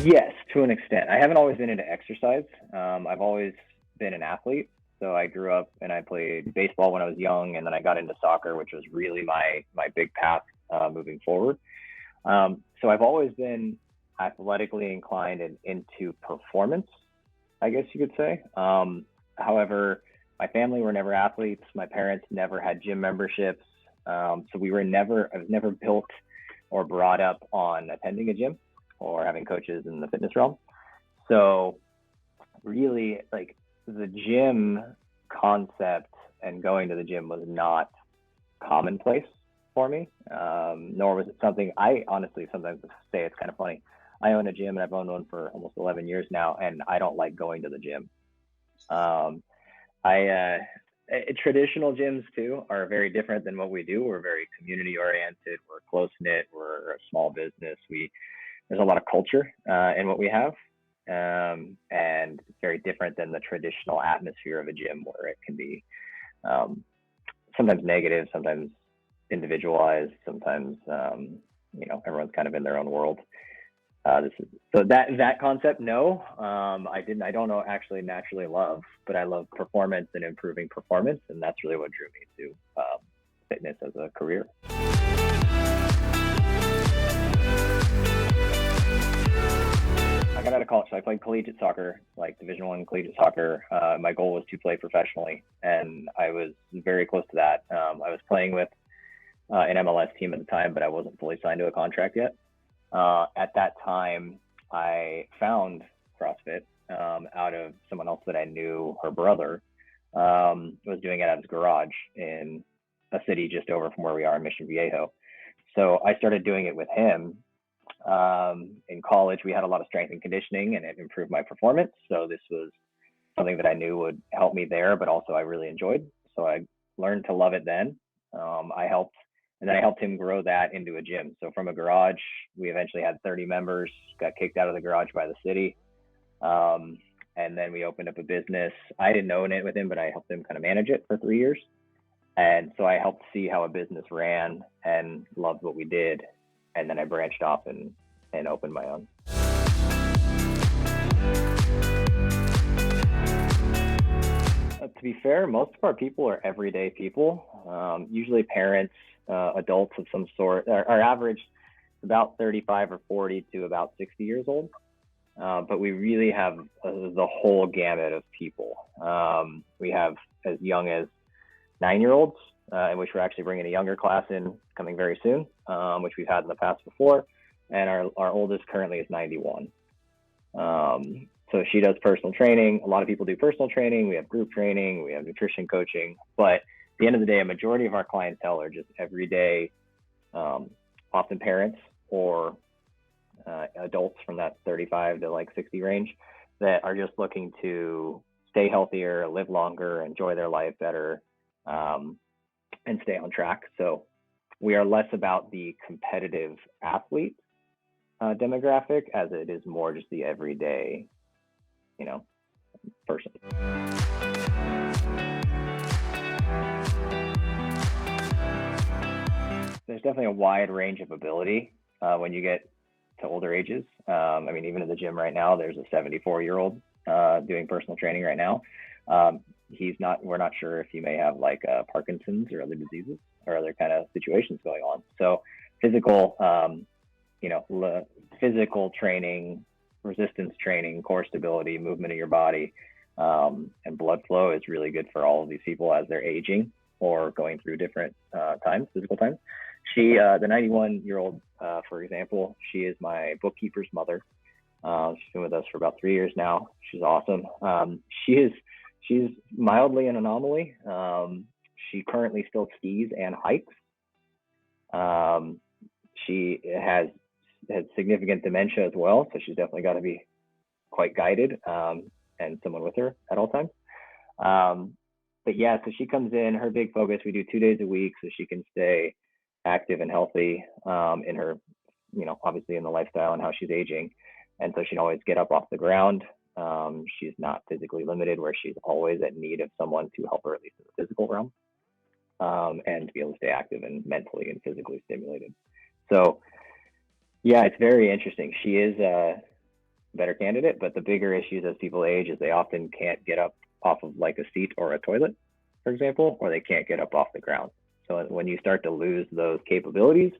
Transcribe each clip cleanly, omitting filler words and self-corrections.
Yes, to an extent. I haven't always been into exercise. I've always been an athlete. So I grew up and I played baseball when I was young, and then I got into soccer, which was really my big path moving forward. So I've always been athletically inclined and into performance, I guess you could say. However, my family were never athletes. My parents never had gym memberships. So I was never built or brought up on attending a gym or having coaches in the fitness realm. So really, like, the gym concept and going to the gym was not commonplace for me. Nor was it something I honestly sometimes say. It's kind of funny. I own a gym and I've owned one for almost 11 years now, and I don't like going to the gym. Um, Traditional gyms too are very different than what we do. We're very community oriented. We're close knit. We're a small business. There's a lot of culture in what we have, and it's very different than the traditional atmosphere of a gym, where it can be sometimes negative, sometimes individualized, sometimes everyone's kind of in their own world. That concept. No, I don't know actually naturally love, but I love performance and improving performance, and that's really what drew me to fitness as a career. I got out of college, so I played collegiate soccer, like Division I collegiate soccer. My goal was to play professionally, and I was very close to that. I was playing with an MLS team at the time, but I wasn't fully signed to a contract yet. At that time, I found CrossFit out of someone else that I knew. Her brother was doing it at his garage in a city just over from where we are in Mission Viejo. So I started doing it with him. In college, we had a lot of strength and conditioning, and it improved my performance. So this was something that I knew would help me there, but also I really enjoyed. So I learned to love it then. And then I helped him grow that into a gym. So from a garage, we eventually had 30 members, got kicked out of the garage by the city. And then we opened up a business. I didn't own it with him, but I helped him kind of manage it for 3 years. And so I helped see how a business ran and loved what we did. And then I branched off and opened my own. To be fair, most of our people are everyday people, usually parents, adults of some sort. Our average is about 35 or 40 to about 60 years old. But we really have the whole gamut of people. We have as young as 9-year-olds, in which we're actually bringing a younger class in coming very soon, which we've had in the past before. And our oldest currently is 91. So she does personal training. A lot of people do personal training. We have group training. We have nutrition coaching. But at the end of the day, a majority of our clientele are just everyday, often parents or adults from that 35 to like 60 range that are just looking to stay healthier, live longer, enjoy their life better, and stay on track. So we are less about the competitive athlete demographic as it is more just the everyday, person. There's definitely a wide range of ability when you get to older ages. Even in the gym right now, there's a 74-year-old doing personal training right now. We're not sure if he may have like Parkinson's or other diseases or other kind of situations going on. So physical training, resistance training, core stability, movement of your body, and blood flow is really good for all of these people as they're aging or going through different physical times. The 91-year-old, for example, she is my bookkeeper's mother. She's been with us for about 3 years now. She's awesome. She's mildly an anomaly. She currently still skis and hikes. She has significant dementia as well, so she's definitely got to be quite guided and someone with her at all times. But yeah, so she comes in. Her big focus, we do 2 days a week so she can stay active and healthy in her, obviously in the lifestyle and how she's aging. And so she'd always get up off the ground. She's not physically limited, where she's always at need of someone to help her, at least in the physical realm, and to be able to stay active and mentally and physically stimulated. So yeah, it's very interesting. She is better candidate. But the bigger issues as people age is they often can't get up off of like a seat or a toilet, for example, or they can't get up off the ground. So when you start to lose those capabilities,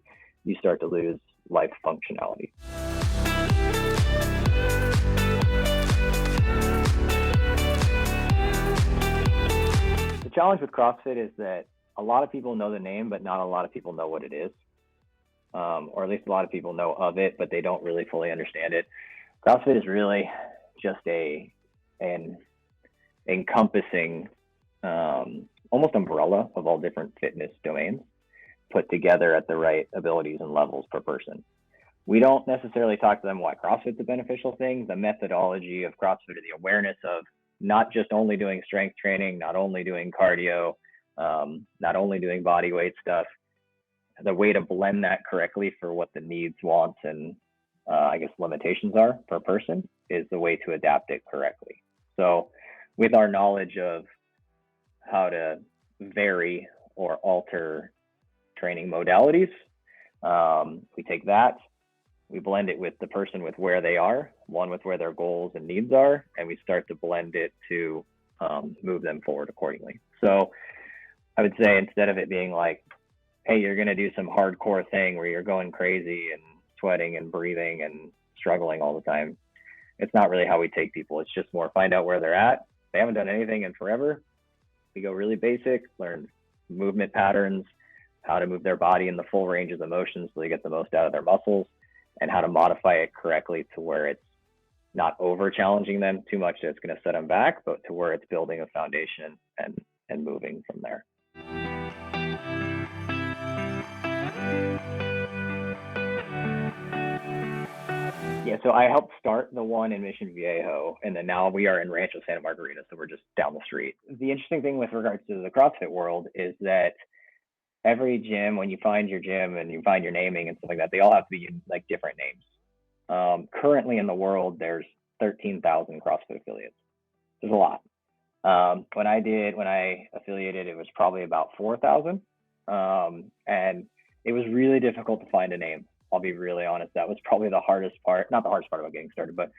you start to lose life functionality. The challenge with CrossFit is that a lot of people know the name, but not a lot of people know what it is. Or at least a lot of people know of it, but they don't really fully understand it. CrossFit is really just an encompassing almost umbrella of all different fitness domains put together at the right abilities and levels per person. We don't necessarily talk to them why CrossFit's a beneficial thing. The methodology of CrossFit or the awareness of not just only doing strength training, not only doing cardio, not only doing body weight stuff, the way to blend that correctly for what the needs, wants, and I guess limitations are per person is the way to adapt it correctly. So with our knowledge of how to vary or alter training modalities, we take that, we blend it with the person with where they are, one with where their goals and needs are, and we start to blend it to move them forward accordingly. So I would say instead of it being like, hey, you're going to do some hardcore thing where you're going crazy and sweating and breathing and struggling all the time, it's not really how we take people. It's just more find out where they're at. They haven't done anything in forever. We go really basic, learn movement patterns, how to move their body in the full ranges of motion so they get the most out of their muscles, and how to modify it correctly to where it's not over challenging them too much that it's going to set them back, but to where it's building a foundation and moving from there. Yeah, so I helped start the one in Mission Viejo, and then now we are in Rancho Santa Margarita, so we're just down the street. The interesting thing with regards to the CrossFit world is that every gym, when you find your gym and you find your naming and stuff like that, they all have to be like different names. Currently in the world, there's 13,000 CrossFit affiliates. There's a lot. When I affiliated, it was probably about 4,000. And it was really difficult to find a name. I'll be really honest. That was probably the hardest part, not the hardest part about getting started, but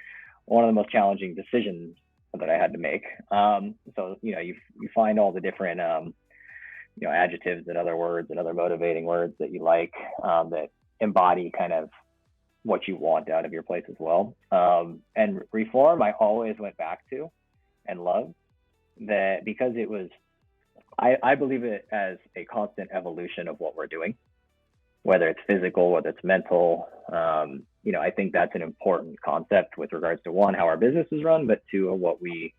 one of the most challenging decisions that I had to make. So, you find all the different, adjectives and other words and other motivating words that you like, that embody kind of what you want out of your place as well. And Reform, I always went back to and loved that because it was, I believe it as a constant evolution of what we're doing, whether it's physical, whether it's mental. I think that's an important concept with regards to one, how our business is run, but two, what we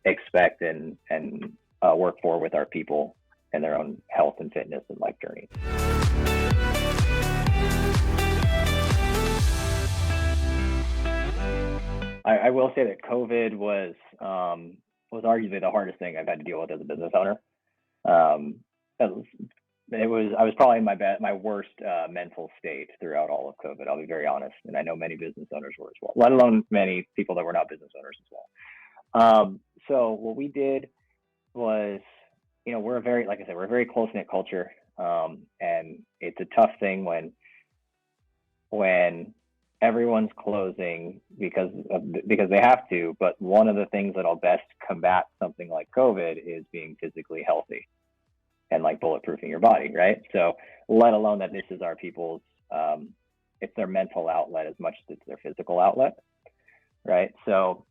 expect and work for with our people and their own health and fitness and life journey. I will say that COVID was arguably the hardest thing I've had to deal with as a business owner. I was probably in my worst mental state throughout all of COVID. I'll be very honest, and I know many business owners were as well, let alone many people that were not business owners as well. So what we did was, we're a very close-knit culture, and it's a tough thing when everyone's closing because they have to. But one of the things that'll best combat something like COVID is being physically healthy and like bulletproofing your body, right? So let alone that this is our people's, it's their mental outlet as much as it's their physical outlet, right? So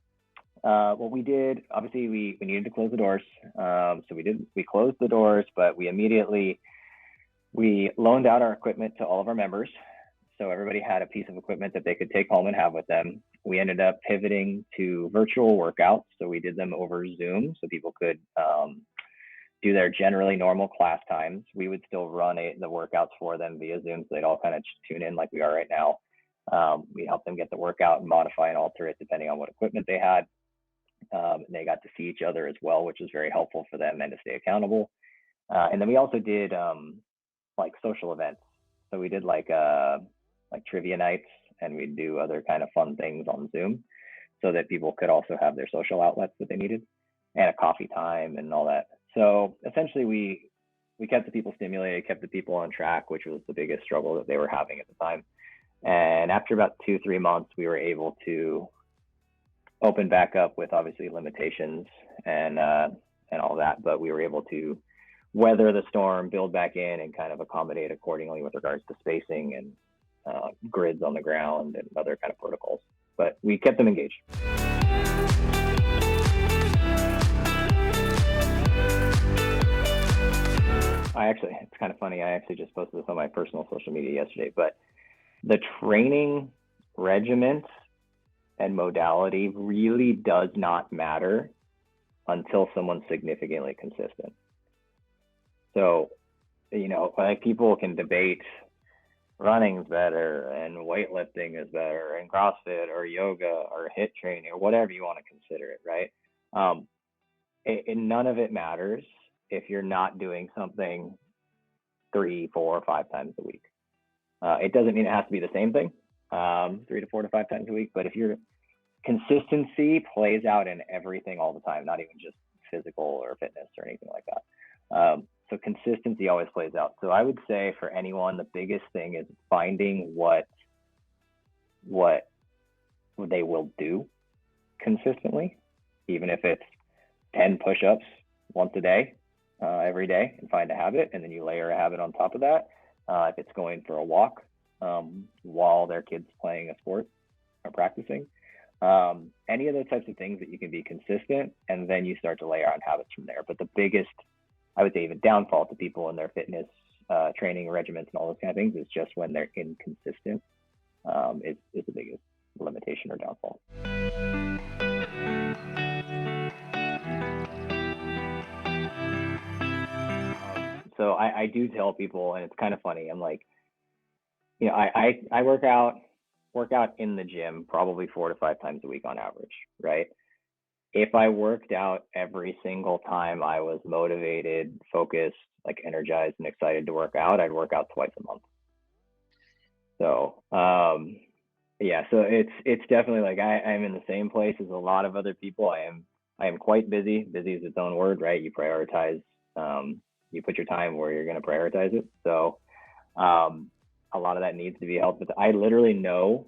what we did, obviously we needed to close the doors. So we closed the doors, but we loaned out our equipment to all of our members. So everybody had a piece of equipment that they could take home and have with them. We ended up pivoting to virtual workouts. So we did them over Zoom so people could do their generally normal class times. We would still run the workouts for them via Zoom. So they'd all kind of tune in like we are right now. We helped them get the workout and modify and alter it depending on what equipment they had. And they got to see each other as well, which was very helpful for them and to stay accountable. And then we also did like social events. So we did like trivia nights, and we'd do other kind of fun things on Zoom so that people could also have their social outlets that they needed, and a coffee time and all that. So essentially we kept the people stimulated, kept the people on track, which was the biggest struggle that they were having at the time. And after about 2-3 months, we were able to opened back up with obviously limitations and all that, but we were able to weather the storm, build back in, and kind of accommodate accordingly with regards to spacing and grids on the ground and other kind of protocols. But we kept them engaged. It's kind of funny. I actually just posted this on my personal social media yesterday, but the training regiment and modality really does not matter until someone's significantly consistent. So, like people can debate running's better and weightlifting is better and CrossFit or yoga or HIIT training or whatever you want to consider it, right? None of it matters if you're not doing something 3, 4, 5 times a week. It doesn't mean it has to be the same thing, 3 to 4 to 5 times a week, but if your consistency plays out in everything all the time, not even just physical or fitness or anything like that. So consistency always plays out. So I would say for anyone, the biggest thing is finding what they will do consistently, even if it's 10 push-ups once a day, every day, and find a habit, and then you layer a habit on top of that. If it's going for a walk while their kid's playing a sport or practicing, any of those types of things that you can be consistent, and then you start to layer on habits from there. But the biggest, I would say, even downfall to people in their fitness training regimens and all those kind of things is just when they're inconsistent is the biggest limitation or downfall. So I do tell people, and it's kind of funny, I'm like, I work out in the gym probably 4 to 5 times a week on average, right? If I worked out every single time I was motivated, focused, like energized and excited to work out, I'd work out twice a month. So, yeah, so it's definitely like I'm in the same place as a lot of other people. I am quite busy. Busy is its own word, right? You prioritize, you put your time where you're going to prioritize it. So, a lot of that needs to be helped. But I literally know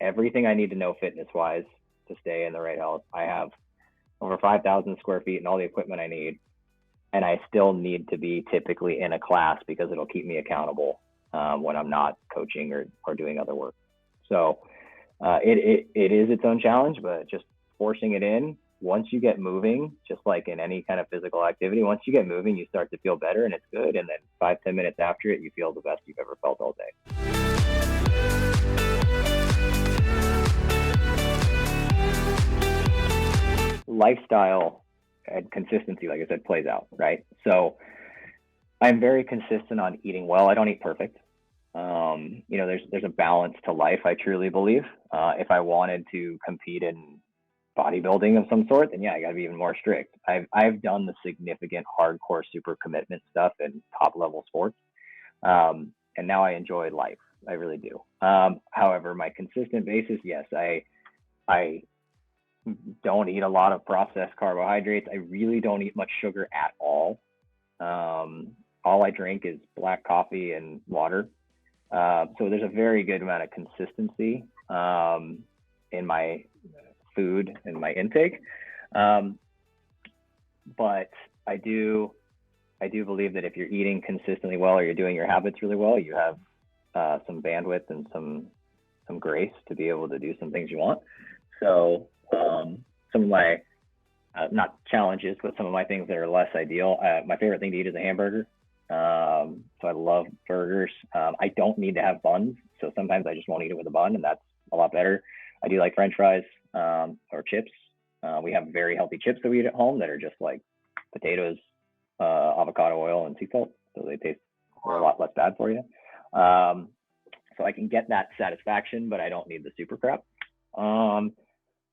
everything I need to know fitness wise to stay in the right health. I have over 5,000 square feet and all the equipment I need. And I still need to be typically in a class because it'll keep me accountable when I'm not coaching or doing other work. So it is its own challenge, but just forcing it in. Once you get moving, just like in any kind of physical activity, once you get moving, you start to feel better and it's good. And then 5-10 minutes after it, you feel the best you've ever felt all day. Lifestyle and consistency, like I said, plays out, right? So I'm very consistent on eating well. I don't eat perfect. There's a balance to life, I truly believe. If I wanted to compete in bodybuilding of some sort, then yeah, I got to be even more strict. I've done the significant hardcore super commitment stuff in top level sports. And now I enjoy life. I really do. However, my consistent basis, yes, I don't eat a lot of processed carbohydrates. I really don't eat much sugar at all. All I drink is black coffee and water. So there's a very good amount of consistency in my food and my intake. But I do believe that if you're eating consistently well or you're doing your habits really well, you have some bandwidth and some grace to be able to do some things you want. So some of my not challenges, but some of my things that are less ideal. My favorite thing to eat is a hamburger. So I love burgers. I don't need to have buns. So sometimes I just won't eat it with a bun, and that's a lot better. I do like French fries or chips. We have very healthy chips that we eat at home that are just like potatoes, avocado oil, and sea salt. So they taste a lot less bad for you. So I can get that satisfaction, but I don't need the super crap.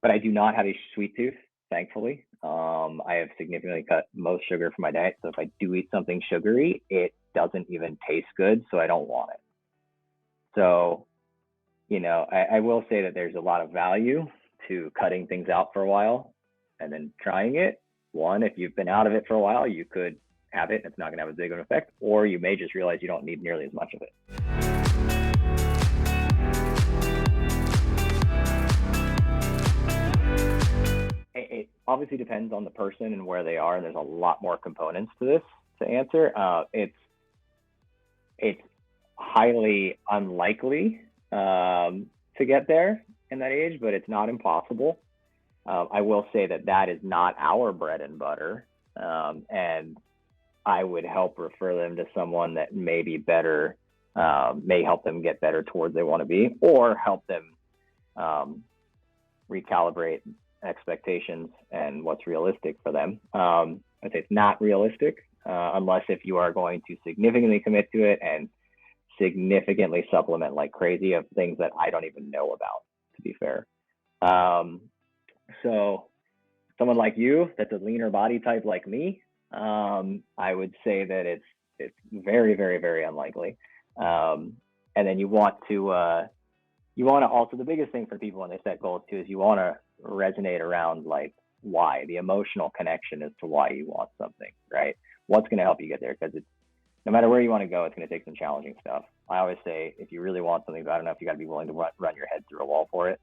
But I do not have a sweet tooth, thankfully. I have significantly cut most sugar from my diet. So if I do eat something sugary, it doesn't even taste good. So I don't want it. So, I will say that there's a lot of value to cutting things out for a while and then trying it. One, if you've been out of it for a while, you could have it and it's not going to have as big of an effect, or you may just realize you don't need nearly as much of it. obviously depends on the person and where they are, and there's a lot more components to this to answer. It's highly unlikely to get there in that age, but it's not impossible. I will say that is not our bread and butter, and I would help refer them to someone that may be better, may help them get better towards they want to be, or help them recalibrate expectations and what's realistic for them. I'd say it's not realistic unless if you are going to significantly commit to it and significantly supplement like crazy of things that I don't even know about, to be fair. So someone like you that's a leaner body type like me, I would say that it's very, very, very unlikely. And then you want to also, the biggest thing for people when they set goals too is you want to resonate around like why, the emotional connection as to why you want something, right? What's going to help you get there? Because it's, no matter where you want to go, it's going to take some challenging stuff. I always say, if you really want something bad enough, you got to be willing to run your head through a wall for it.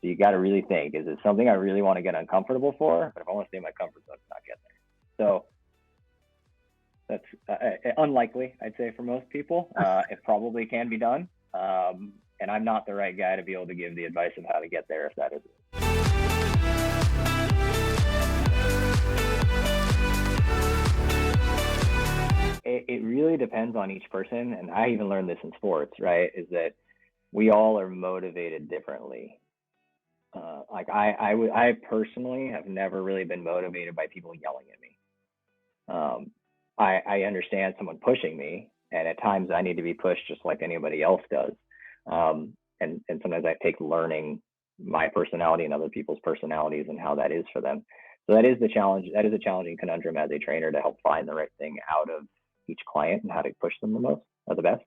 So you got to really think, is it something I really want to get uncomfortable for? But if I want to stay in my comfort zone, it's not get there. So that's unlikely, I'd say, for most people. It probably can be done. And I'm not the right guy to be able to give the advice of how to get there if that is it. It really depends on each person, and I even learned this in sports, right? Is that we all are motivated differently. Like I personally have never really been motivated by people yelling at me. I understand someone pushing me, and at times I need to be pushed just like anybody else does. And sometimes I take learning my personality and other people's personalities and how that is for them. So that is the challenge. That is a challenging conundrum as a trainer, to help find the right thing out of each client and how to push them the most or the best.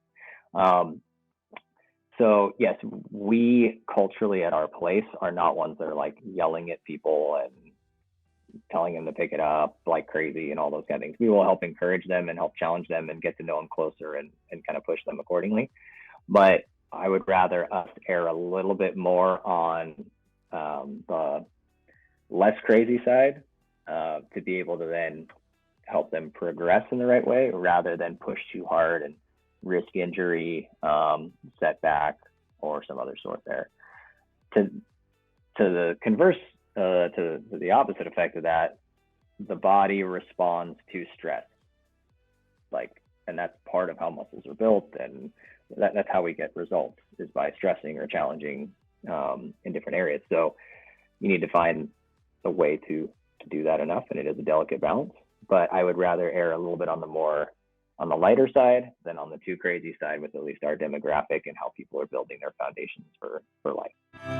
So yes, we culturally at our place are not ones that are like yelling at people and telling them to pick it up like crazy and all those kind of things. We will help encourage them and help challenge them and get to know them closer and kind of push them accordingly. But I would rather us err a little bit more on the less crazy side to be able to then help them progress in the right way, rather than push too hard and risk injury, setback, or some other sort there. To the converse, to the opposite effect of that, the body responds to stress. And that's part of how muscles are built, and that's how we get results, is by stressing or challenging in different areas. So you need to find a way to do that enough, and it is a delicate balance. But I would rather err a little bit on the lighter side than on the too crazy side, with at least our demographic and how people are building their foundations for life.